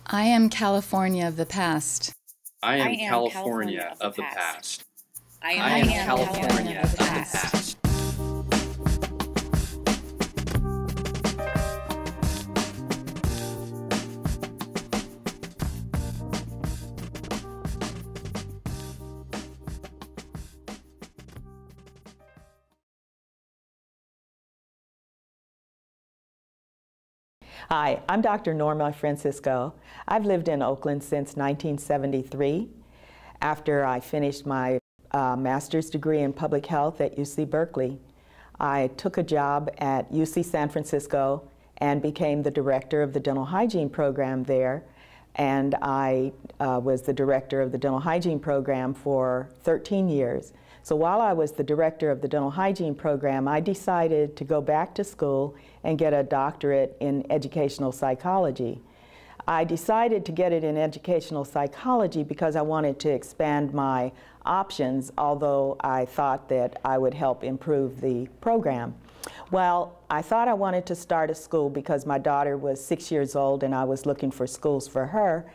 I am California of the past. I am California of the past. I am California of the past. Hi, I'm Dr. Norma Francisco. I've lived in Oakland since 1973. After I finished my master's degree in public health at UC Berkeley, I took a job at UC San Francisco and became the director of the dental hygiene program there. And I was the director of the dental hygiene program for 13 years. So while I was the director of the dental hygiene program, I decided to go back to school and get a doctorate in educational psychology. I decided to get it in educational psychology because I wanted to expand my options, although I thought that I would help improve the program. Well, I thought I wanted to start a school because my daughter was 6 years old and I was looking for schools for her.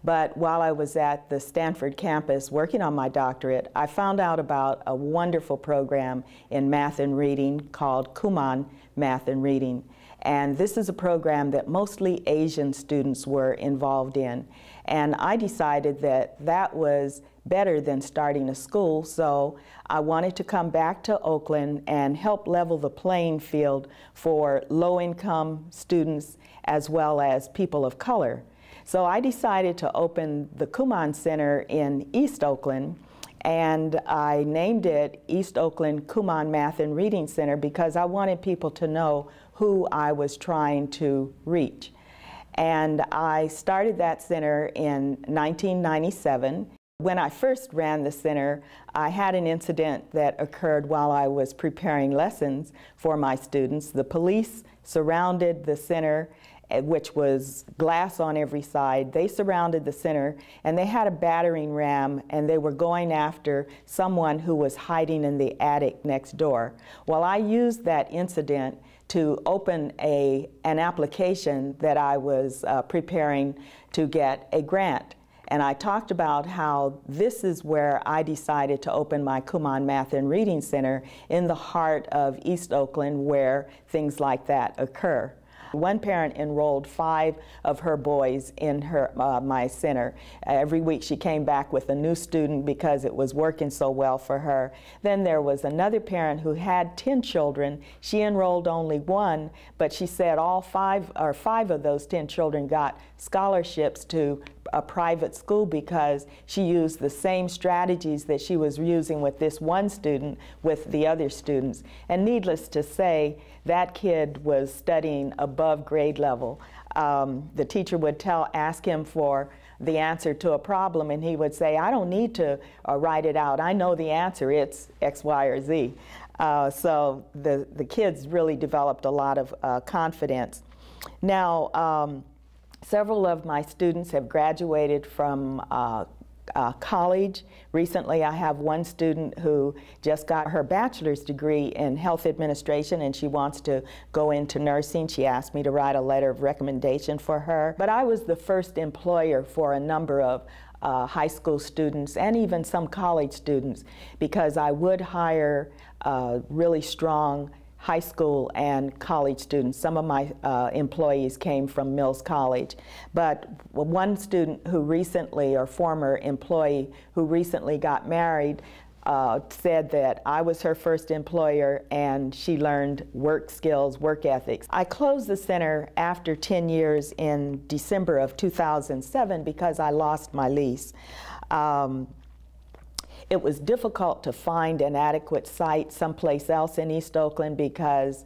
But while I was at the Stanford campus working on my doctorate, I found out about a wonderful program in math and reading called Kumon Math and Reading. And this is a program that mostly Asian students were involved in. And I decided that that was better than starting a school, so I wanted to come back to Oakland and help level the playing field for low-income students as well as people of color. So I decided to open the Kumon Center in East Oakland, and I named it East Oakland Kumon Math and Reading Center because I wanted people to know who I was trying to reach. And I started that center in 1997. When I first ran the center, I had an incident that occurred while I was preparing lessons for my students. The police surrounded the center, which was glass on every side. They surrounded the center and they had a battering ram and they were going after someone who was hiding in the attic next door. Well, I used that incident to open an application that I was preparing to get a grant. And I talked about how this is where I decided to open my Kumon Math and Reading Center in the heart of East Oakland where things like that occur. One parent enrolled 5 of her boys in my center. Every week she came back with a new student because it was working so well for her. Then there was another parent who had 10 children. She enrolled only 1, but she said all 5 of those 10 children got scholarships to a private school because she used the same strategies that she was using with this one student with the other students. And needless to say, that kid was studying above grade level. The teacher would ask him for the answer to a problem, and he would say, I don't need to write it out. I know the answer. It's X, Y, or Z. So the kids really developed a lot of confidence. Now, several of my students have graduated from college. Recently, I have one student who just got her bachelor's degree in health administration and she wants to go into nursing. She asked me to write a letter of recommendation for her. But I was the first employer for a number of high school students and even some college students because I would hire really strong high school and college students. Some of my employees came from Mills College. But one student who recently, or former employee who recently got married, said that I was her first employer and she learned work skills, work ethics. I closed the center after 10 years in December of 2007 because I lost my lease. It was difficult to find an adequate site someplace else in East Oakland because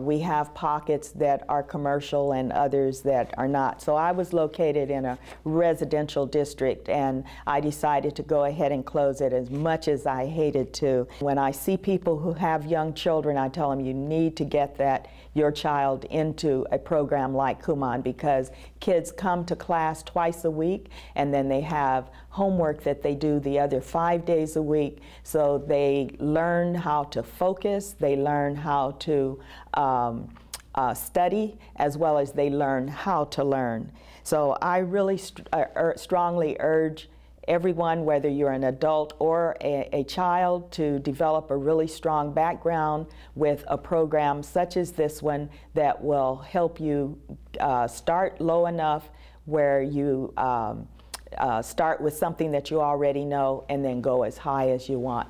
we have pockets that are commercial and others that are not. So I was located in a residential district and I decided to go ahead and close it as much as I hated to. When I see people who have young children, I tell them you need to get your child into a program like Kumon because kids come to class twice a week and then they have homework that they do the other 5 days a week. So they learn how to focus, they learn how to study as well as they learn how to learn. So I really strongly urge everyone, whether you're an adult or a child, to develop a really strong background with a program such as this one that will help you start low enough where you start with something that you already know and then go as high as you want.